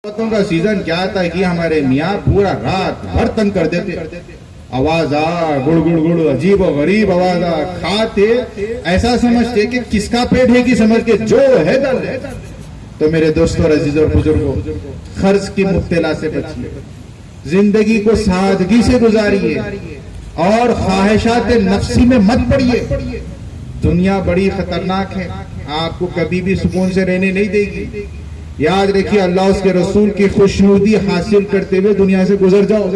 बातों का सीजन क्या था कि हमारे मियाँ पूरा रात भर तंग कर देते। आवाज आ गुड़ गुड़ गुड़, अजीब और गरीब आवाज आ, खाते ऐसा समझते कि किसका पेट है कि समझ के जो है दर्द है। तो मेरे दोस्तों और अजीज और बुजुर्गों, खर्च की मुब्तला से बचिए, जिंदगी को सादगी से गुजारिए और ख्वाहिशात नफ्सी में मत पड़िए। दुनिया बड़ी खतरनाक है, आपको कभी भी सुकून से रहने नहीं देगी। याद रखिए, अल्लाह उसके रसूल की खुशनुदी हासिल करते हुए दुनिया से गुजर जाओ।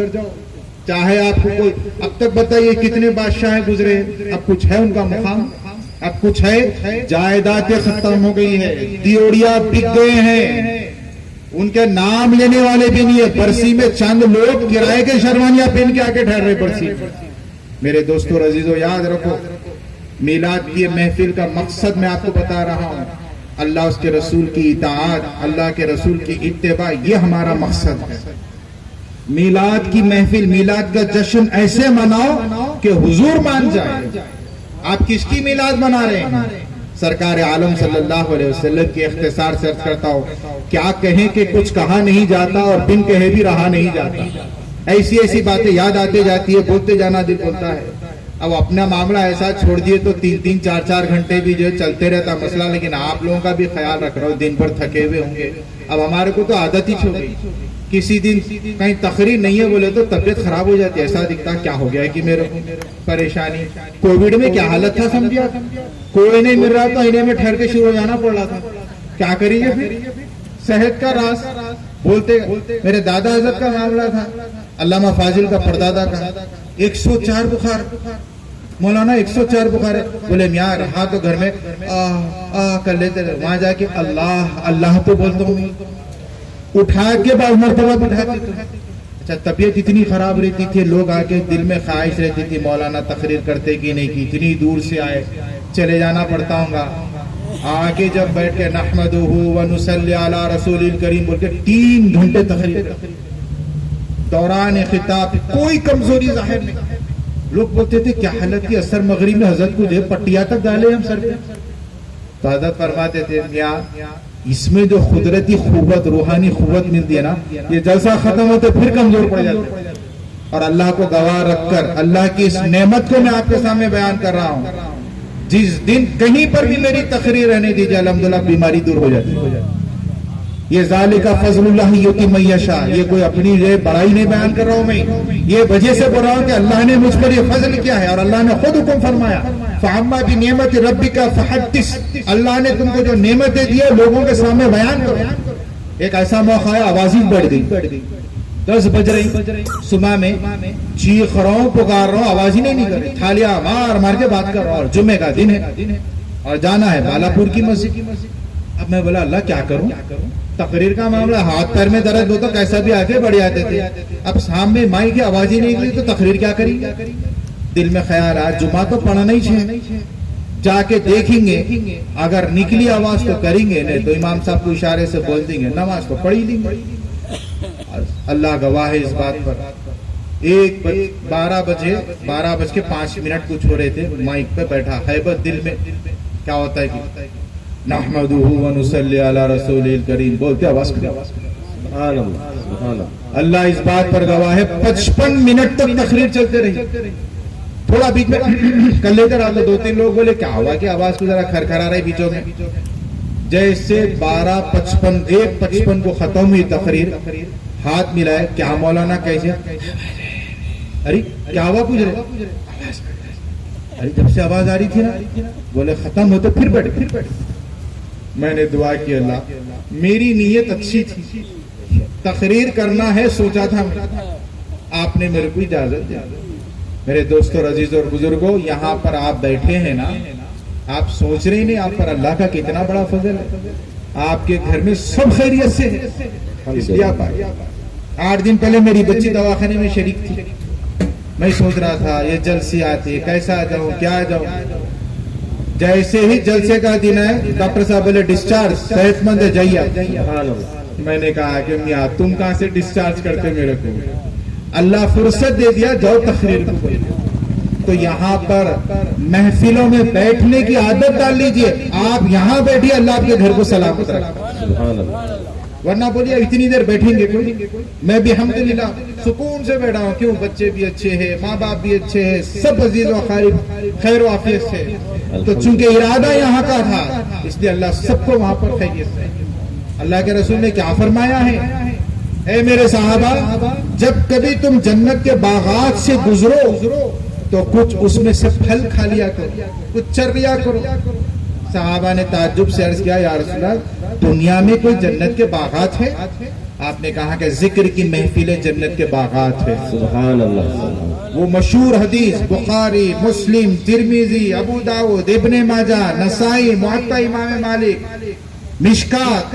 चाहे आपको कोई, अब तक बताइए कितने बादशाह गुजरे, अब कुछ है उनका मुकाम? अब कुछ है? जायदादें खत्म हो गई है, दियोड़िया बिक गए हैं, उनके नाम लेने वाले भी नहीं है। बरसी में चंद लोग किराए के शर्मानियां पहन के आके ठहर रहे बरसी। मेरे दोस्तों अजीजों, याद रखो, मिलाद की महफिल का मकसद मैं आपको बता रहा हूं, अल्लाह उसके रसूल की इताअत, अल्लाह के रसूल की इत्तिबा, ये हमारा मकसद है। मिलाद की महफिल, मिलाद का जश्न ऐसे मनाओ कि हुजूर मान जाए। आप किसकी मिलाद मना रहे हैं? सरकार आलम सल्लल्लाहु अलैहि वसल्लम की इख्तिसार से अर्ज करता हूं, क्या कहें कि कुछ कहा नहीं जाता और बिन कहे भी रहा नहीं जाता। ऐसी ऐसी बातें याद आते जाती है, बोलते जाना दिल बोलता है। अब अपना मामला ऐसा छोड़ दिए तो 3-3, 4-4 घंटे भी जो चलते रहता मसला, लेकिन आप लोगों का भी ख्याल रख रहा हूं, दिन भर थके हुए होंगे। अब हमारे को तो आदत ही छूट गई, किसी दिन कहीं तकरीर नहीं है बोले तो तबीयत खराब हो जाती है, ऐसा दिखता क्या हो गया है कि मेरे को परेशानी। कोविड में क्या हालत था समझिए, कोई नहीं मिल रहा तो इन्हें में ठहर के शुरू हो जाना पड़ रहा था। क्या करिए फिर, सेहत का राज बोलते। मेरे दादा हजरत का मामला था, अल्लामा फाजिल का परदादा का 104 बुखार, मौलाना 104 बुखार है। बोले मियाँ रहा तो घर में कर लेते रहे, वहां जाके अल्लाह अल्लाह तो बोलता हूँ, उठा के बाद मरतबा उठाते। अच्छा, तबीयत इतनी खराब रहती थी, लोग आके दिल में ख्वाहिश रहती थी मौलाना तकरीर करते कि नहीं की, इतनी दूर से आए, चले जाना पड़ता होगा। आके जब बैठ के नहमदुहु व नुसल्ली अला रसूलिल करीम बोल के 3 घंटे तकरीर, दौरान खिताब कोई कमजोरी जाहिर नहीं। लोग बोलते थे क्या हालत की, असर मगरिब में हजरत को जो पट्टिया तक डाले हम सर पे। तो हजरत फरमाते थे मियाँ, इसमें जो कुदरती खुवत, रूहानी खुवत मिलती है ना, ये जलसा खत्म होते फिर कमजोर पड़ जाते। और अल्लाह को गवाह रखकर अल्लाह की इस नेमत को मैं आपके सामने बयान कर रहा हूँ, जिस दिन कहीं पर भी मेरी तकरीर रहने दीजिए, अल्हम्दुलिल्लाह बीमारी दूर हो जाती है। ये ज़ालिका फज़लुल्लाह युती मन यशा, ये कोई अपनी बड़ाई नहीं बयान कर रहा हूं मैं, ये वजह से बोल रहा हूं कि अल्लाह ने मुझ पर ये फजल किया है। और अल्लाह ने खुद हुक्म फरमाया, फ़अम्मा बिनिअमति रब्बिका फहद्दिस, अल्लाह ने तुमको जो नेमतें दी है लोगों के सामने बयान करो। एक ऐसा मौका है, आवाज ही बढ़ गई, 10 बज रही सुबह में, चीख रहा हूं, पुकार रहा हूं, आवाज ही नहीं निकल रही, थालियां मार मार के बात कर रहा हूं। और जुम्मे का दिन है और जाना है बालापुर की मस्जिद। अब मैं बोला अल्लाह क्या करूं, तकरीर का मामला, हाथ पैर में दर्द हो तो कैसा भी आगे बढ़ जाते थे। अब सामने माई की आवाज ही नहीं निकली तो तकरीर क्या करी। दिल में ख्याल आया जुमा तो पढ़ना ही चाहिए, जाके देखेंगे, अगर निकली आवाज तो करेंगे, नहीं तो इमाम साहब को इशारे से बोल देंगे, नमाज तो पढ़ी लेंगे। अल्लाह गवाह है इस बात पर। 12 बज के 5 मिनट कुछ हो रहे थे, माइक पे बैठा हैबत दिल में, क्या होता है कि नहमदुहु व नुसल्ली अला रसूलिल करीम बोलते आवाज कर। अल्लाह इस बात पर गवाह है, 55 मिनट तक तकरीर चलते रही। थोड़ा बीच में कर लेते रहा तो 2-3 लोग बोले क्या हुआ कि आवाज को जरा खरखरा रही बीचों में। जैसे 12:55 1:55 को खत्म हुई तकरीर, हाथ मिलाए, क्या मौलाना कैसे, अरे क्या हुआ पूछ रहे, अरे जब से आवाज आ रही थी ना, बोले खत्म होते फिर बैठ। मैंने दुआ की, अल्लाह मेरी नीयत अच्छी थी, तकरीर करना है सोचा था मैं, आपने मेरे को इजाजत दी। मेरे दोस्तों अजीज और बुजुर्गों, यहाँ पर आप बैठे हैं ना, आप सोच रहे नहीं आप पर अल्लाह का कितना बड़ा फजल है। आपके घर में सब खैरियत से है, इसलिए आप आए। 8 दिन पहले मेरी बच्ची दवाखाने में शरीक थी, मैं सोच रहा था ये जलसे आते कैसा जाऊं क्या जाऊं। जैसे ही जलसे का दिन है, डॉक्टर साहब बोले डिस्चार्ज, सेहतमंद है जाइए। मैंने कहा कि मियां तुम कहां से डिस्चार्ज करते मेरे को, अल्लाह फुर्सत दे दिया, जाओ तकरीर को। तो यहाँ पर महफिलों में बैठने की आदत डाल लीजिए। आप यहाँ बैठिए, अल्लाह आपके घर को सलामत रखे। वरना बोलिए इतनी देर बैठेंगे कोई, मैं भी अल्हम्दुलिल्लाह सुकून से बैठा हूँ। क्यों? बच्चे भी अच्छे हैं, माँ बाप भी अच्छे हैं, सब अजीज व खैर व आफियत से। तो चूंकि इरादा यहाँ का था, इसलिए अल्लाह सबको वहां पर खैरियत से। अल्लाह के रसूल ने क्या फरमाया है, ऐ मेरे साहबा, जब कभी तुम जन्नत के बागात से गुजरो तो कुछ उसमें से फल खा लिया करो, कुछ चर लिया करो। साहबा ने ताज्जुब से अर्ज किया, या रसूलल्लाह, दुनिया में कोई जन्नत के बागात है? आपने कहा कि जिक्र की महफिलें जन्नत के बागात है। सुभान अल्लाह। वो मशहूर हदीस बुखारी, मुस्लिम, तिरमिजी, अबू दाऊद, इब्ने माजा, नसाई, मुअत्ता इमाम मालिक, मिशकात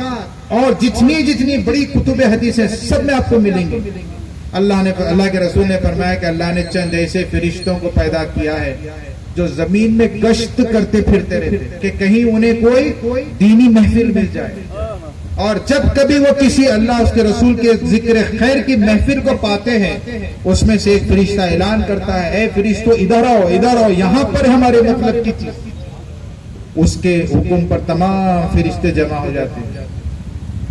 और जितनी बड़ी कुतुब हदीस है, सब में आपको मिलेंगे। अल्लाह के रसूल ने फरमाया कि अल्लाह ने चंद ऐसे फरिश्तों को पैदा किया है जो जमीन में गश्त करते फिरते रहते कि कहीं उन्हें कोई दीनी महफिल मिल जाए, और जब कभी वो किसी अल्लाह उसके रसूल के जिक्र खैर की महफिल को पाते हैं, उसमें से एक फरिश्ता ऐलान करता है, ए फरिश्तों इधर आओ, यहाँ पर हमारे मतलब की चीज। उसके हुक्म पर तमाम फरिश्ते जमा हो जाते हैं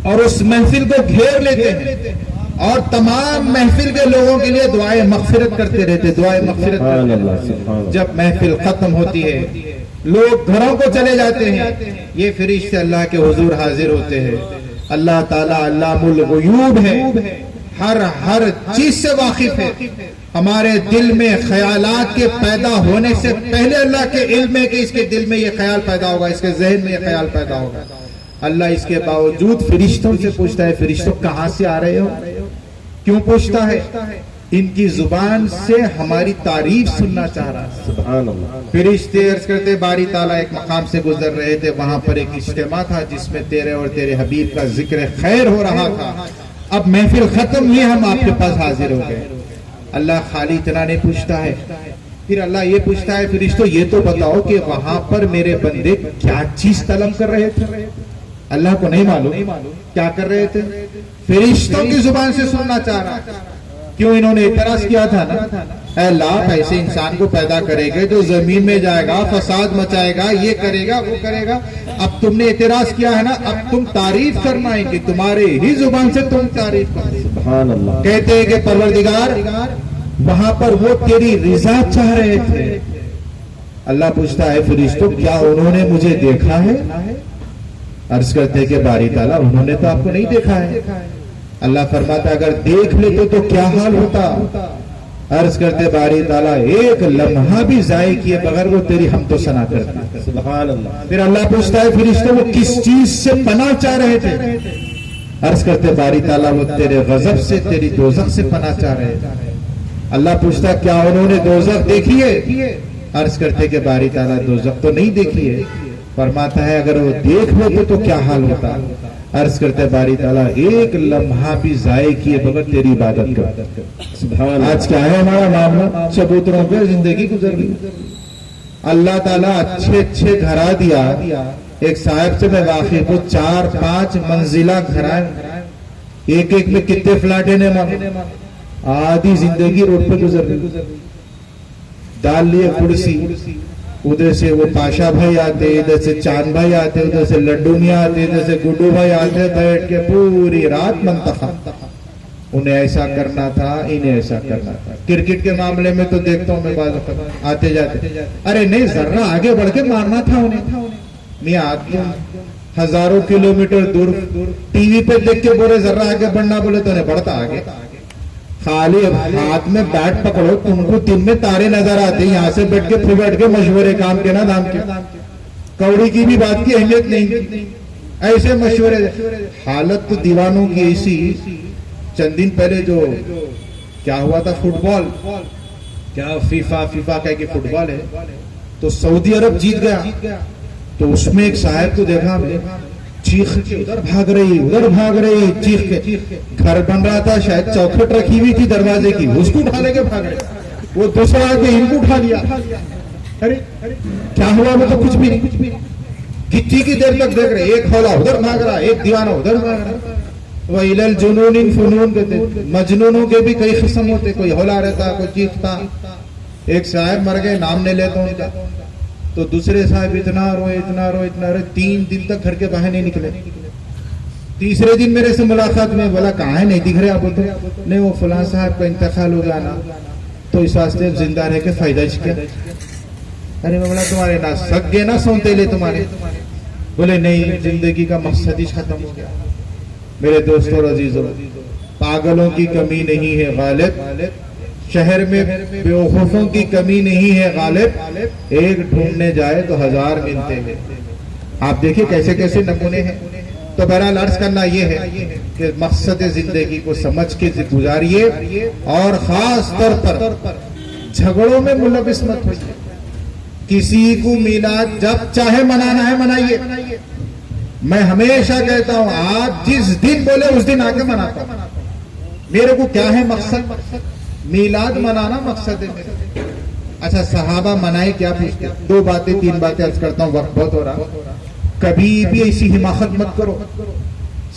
और उस महफिल को घेर लेते हैं और तमाम महफिल के लोगों के लिए दुआए मगफिरत करते रहते, दुआए मगफिरत करते। जब महफिल खत्म होती है, लोग घरों को चले जाते हैं, ये फरिश्ते अल्लाह के हुजूर हाजिर होते हैं। अल्लाह ताला अल्लामुल गुयूब है, हर चीज से वाकिफ है। हमारे दिल में ख्यालात के पैदा होने से पहले अल्लाह के इल्म है कि इसके दिल में ये ख्याल पैदा होगा, इसके जहन में ये ख्याल पैदा होगा। अल्लाह इसके बावजूद फरिश्तों से पूछता है, फरिश्तों कहां से आ रहे हो? क्यों पूछता है? इनकी जुबान से हमारी तारीफ सुनना चाह रहा है। सुभान अल्लाह। फरिश्ते अर्ज करते, बारी ताला एक मकाम से गुजर रहे थे, वहां पर एक इज्तिमा था जिसमें तेरे और तेरे हबीब का जिक्र खैर हो रहा था। अब महफिल खत्म हुई, हम आपके पास हाजिर हो गए। अल्लाह खाली इतना नहीं पूछता है, फिर अल्लाह ये पूछता है, फरिश्तों ये तो बताओ कि वहां पर मेरे बंदे क्या चीज तलब कर रहे थे? अल्लाह को नहीं मालूम क्या कर रहे थे, फरिश्तों की जुबान से सुनना चाह रहा। क्यों? इन्होंने इतराज किया था ना, अल्लाह ऐसे इंसान को पैदा करेगा जो जमीन में जाएगा, फसाद मचाएगा, ये करेगा, वो करेगा। अब तुमने इतराज किया है ना, अब तुम तारीफ करना है कि तुम्हारे ही जुबान से तुम तारीफ करो। सुभान अल्लाह। कहते हैं कि परवरदिगार, वहां पर वो तेरी रिजा चाह रहे थे। अल्लाह पूछता है, फरिश्तों क्या उन्होंने मुझे देखा है? अर्ज करते कि बारी ताला उन्होंने तो आपको नहीं देखा है। अल्लाह फरमाता, अगर देख लेते तो क्या हाल होता? अर्ज करते, बारी ताला एक लम्हा भी जाये किए बगैर वो तेरी हम तो सना करते। सुभान अल्लाह। फिर अल्लाह पूछता है, फरिश्ते वो किस चीज से पनाह चाह रहे थे? अर्ज करते, बारी ताला वो तेरे गजब से, तेरी दोजख से पनाह चाह रहे थे। अल्लाह पूछता, क्या उन्होंने दोजख देखी है? अर्ज करते कि बारी ताला दोजख तो नहीं देखी है। फरमाता है, अगर वो देख लेते तो क्या हाल होता? अर्ज करते, बारी ताला एक लम्हा भी जाये किए बगैर तेरी इबादत कर। आज क्या है हमारा मामला? चबूतरों पे जिंदगी गुजर गई। अल्लाह ताला अच्छे घरा दिया। एक साहब से मैं वाकिफ हूँ, 4-5 मंजिला घरा, एक में कितने फ्लैट है, आधी जिंदगी रोड पे गुजर गई। डाल लिए कुर्सी, उधर से वो पाशा भाई आते, इधर से चांद भाई आते, उधर से लड्डू मियां आते, इधर से गुड्डू भाई आते, बैठ के पूरी रात मंतखब। उन्हें ऐसा करना था, इन्हें ऐसा करना था। क्रिकेट के मामले में तो देखता हूँ मैं बात आते जाते, अरे नहीं जर्रा आगे बढ़ के मारना था उन्हें। मियां तुम हजारों किलोमीटर दूर टीवी पे देख के बोले जर्रा आगे बढ़ना, बोले तो उन्हें बढ़ता आगे। खाली हाथ में बैट पकड़ो, तुमको दिन में तारे नजर आते, यहाँ से बैठ के मशवरे काम के ना दाम के, कौड़ी की भी बात की अहमियत नहीं, ऐसे मशवरे। हालत तो दीवानों की ऐसी। चंद दिन पहले जो क्या हुआ था, फुटबॉल, क्या फीफा कह के फुटबॉल है, तो सऊदी अरब जीत गया। तो उसमें एक साहब को देखा, चीख के उधर भाग रही चीख के। घर बन रहा था, शायद चौखट रखी हुई थी दरवाजे की, उसको उठा लेके भाग रहे। वो दूसरा आके इनको उठा लिया। अरे क्या हुआ? वो तो कुछ भी नहीं। कितनी की देर तक देख रहे, एक हौला उधर भाग रहा, एक दीवाना उधर भाग रहा। वह इलल जुनूनिन फुनून कहते, मजनूनों के भी कई किस्म होते, कोई हौला रहता, कोई चीखता। एक साहब मर गए, नाम नहीं लेता उनका, तो दूसरे साहब इतना रोए 3 दिन तक घर के बाहर नहीं निकले। तीसरे दिन मेरे से मुलाकात में, बोला कहाँ है, नहीं दिख रहे आप? बोलते नहीं वो फलां साहब का इंतकाल हो गया ना, तो इस वास्ते जिंदा रह के फायदा क्या? अरे मैं बोला तुम्हारे ना सगे ना सुनते ले तुम्हारे। बोले नहीं, जिंदगी का मकसद ही खत्म हो गया। मेरे दोस्तों और अजीजों, पागलों की कमी नहीं है गालिब, शहर में बेवकूफों की कमी नहीं है गालिब, एक ढूंढने जाए तो 1000 मिलते हैं। आप देखिए कैसे कैसे नमूने हैं। तो बहरहाल अर्ज करना ये है कि मकसद जिंदगी को समझ के गुजारिए और खास तौर पर झगड़ों में मुलविस मत होइए। किसी को मिलाद जब चाहे मनाना है मनाइए। मैं हमेशा कहता हूं आप जिस दिन बोले उस दिन आके मनाता हूं। मेरे को क्या है मकसद? मिलाद मनाना मकसद है मेरे। अच्छा सहाबा मनाए क्या पूछते? 2 बातें 3 बातें अर्ज करता हूं, वक्त बहुत हो रहा। कभी भी ऐसी हिमाकत मत करो,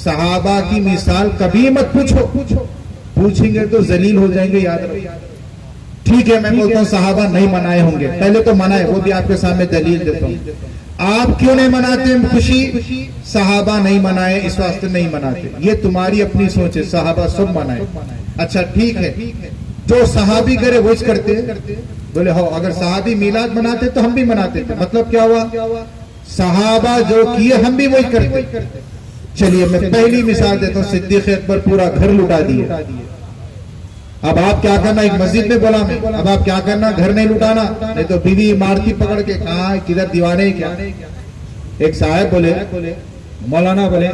सहाबा की मिसाल कभी मत पूछो, पूछेंगे तो जलील हो जाएंगे। याद रखो। ठीक है मैं बोलता हूं सहाबा नहीं मनाए होंगे, पहले तो मनाए, वो भी आपके सामने दलील देता हूं। आप क्यों नहीं मनाते खुशी? सहाबा नहीं मनाए इस वास्ते नहीं मनाते, ये तुम्हारी अपनी सोच है। सहाबा सब मनाए। अच्छा ठीक है, जो सहाबी करे वो करते। बोले हो अगर सहाबी मिलाद मनाते तो हम भी मनाते थे, मतलब क्या हुआ? सहाबा जो किए हम भी वही करते। चलिए मैं पहली मिसाल देता हूं, सिद्दीक अकबर पूरा घर लुटा दिए। अब आप क्या करना? एक मस्जिद में बोला मैं, अब आप क्या करना? घर नहीं लुटाना, नहीं तो बीवी मारती पकड़ के, कहा किधर दीवाने क्या? एक साहब बोले, मौलाना बोले,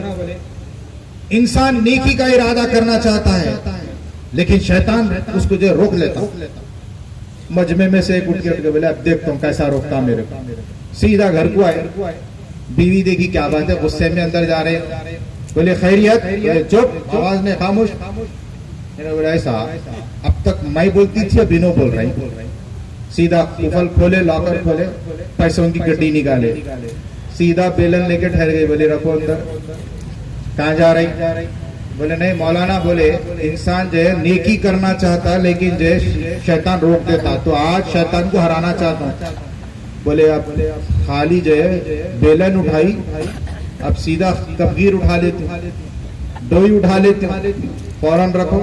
इंसान नेकी का इरादा करना चाहता है लेकिन शैतान उसको जो रोक लेता। मजमे में से एक उठ के बोले अब देखता हूं कैसा रोकता मेरे को। सीधा घर को आए, बीवी देखी क्या बात है, गुस्से में अंदर जा रहे। बोले खैरियत? चुप, आवाज ने खामोश। बोला ऐसा अब तक मैं बोलती थी, अब बिनो बोल रही। सीधा कुफल खोले, लॉकर खोले, पैसों की गड्डी निकाले, सीधा बेलन लेके ठहर गई। बोले रखो अंदर। कहाँ जा रही? बोले नहीं मौलाना, बोले इंसान जो है नेकी करना चाहता लेकिन जो है शैतान रोक देता, तो आज शैतान को हराना चाहता हूँ। बोले अब खाली जो है बेलन उठाई, अब सीधा कबगीर उठा लेते, डोई उठा लेते, फौरन रखो।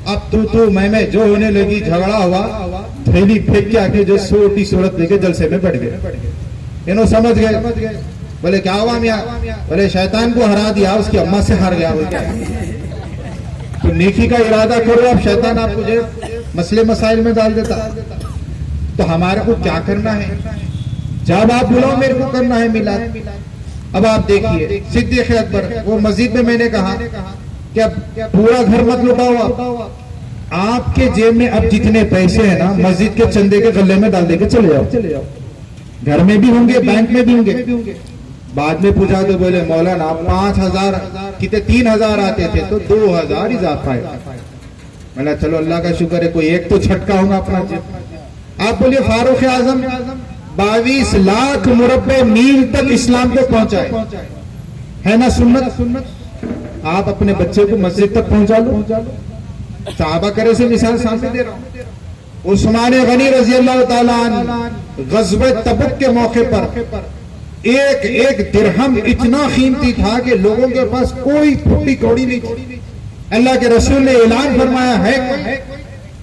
अब तू मैं जो होने लगी, झगड़ा हुआ, थैली फेंक के आके जो छोटी सूरत लेके जलसे में बैठ गए। इन्हों समझ गए। बोले क्या हुआ मियां? बोले शैतान को हरा दिया, उसकी अम्मा से हार गया। तो नेकी का इरादा करो, अब शैतान आपको जो मसले मसाइल में डाल देता। तो हमारे को क्या करना है? जब आप बुलाओ मेरे को करना है मिलाद। अब आप देखिए सिद्दीक अकबर, वो मस्जिद में मैंने कहा कि अब पूरा घर मत लुटाओ, आपके जेब में अब जितने पैसे हैं ना मस्जिद के चंदे के गले में डाल देके चले जाओ। घर में भी होंगे, बैंक में भी होंगे। बाद में पूछा तो बोले मौलाना 5000 कितने 3000 आते थे तो 2000 इजाफा है। मैंने चलो अल्लाह का शुक्र है कोई एक तो छटका होगा अपना जेब। आप बोलिए फारूक आजम 22 लाख मुरब्बे मील तक इस्लाम को पहुंचाए, है ना सुन्नत? आप अपने बच्चे को मस्जिद तक पहुंचा लो। सहाबा करे से मिसाल सामने दे रहा हूं। उस्मान गनी रजी अल्लाह तआला अन्हु गज़वे तबुक के मौके पर एक दिरहम इतना कीमती था कि लोगों के पास कोई फुट्टी कौड़ी नहीं थी। अल्लाह के रसूल ने ऐलान फरमाया है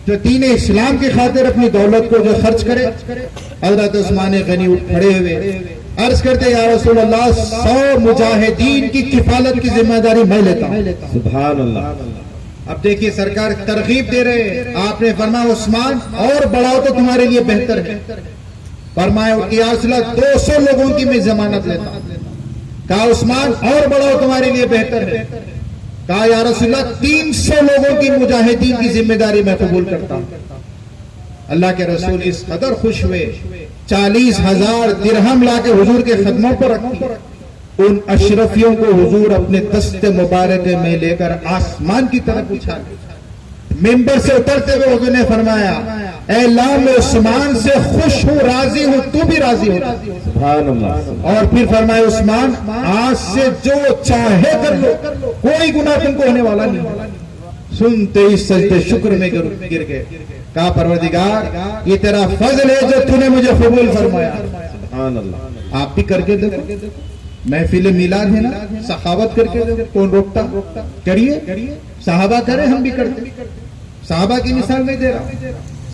जो दीन इस्लाम की खातिर अपनी दौलत को जो खर्च करे। हजरत उस्मान गनी उठ खड़े हुए अर्ज करते या रसूल अल्लाह 100 मुजाहिदीन की किफालत की जिम्मेदारी मैं लेता हूं। सुभान अल्लाह। अब देखिए सरकार तरगीब दे रहे हैं। आपने फरमाया उस्मान और बढ़ाओ तो तुम्हारे लिए बेहतर है। फरमाया 200 लोगों की मैं जमानत लेता हूं। कहा उस्मान और बढ़ाओ तुम्हारे लिए बेहतर है। कहा या रसूलल्लाह 300 लोगों की मुजाहिदीन की जिम्मेदारी मैं कबूल करता हूं। अल्लाह के रसूल इस कदर खुश हुए 40,000 दिरहम लाके हुजूर के खदमों पर रखी। उन अशरफियों को हुजूर अपने दस्ते मुबारक में लेकर आसमान की तरफ उछाले। मिंबर से उतरते हुए हुजूर ने फरमाया ऐ अल्लाह मैं उस्मान से खुश हूं, राजी हूं, तू भी राजी हो। सुभान अल्लाह। और फिर फरमाया उस्मान आज से जो चाहे कर लो, कोई गुनाह तुमको होने वाला नहीं। सुनते ही सजदे शुक्र में गिर गए। कहा परवरदिगार ये तेरा फजल है जो तूने मुझे कबूल फरमाया। सुभान अल्लाह। आप भी करके देखो। महफिल मिलाद है ना, सखावत करके दो, कौन रोकता? करिए, साहबा करे, हम भी करते। साहबा की मिसाल नहीं दे रहा हूं,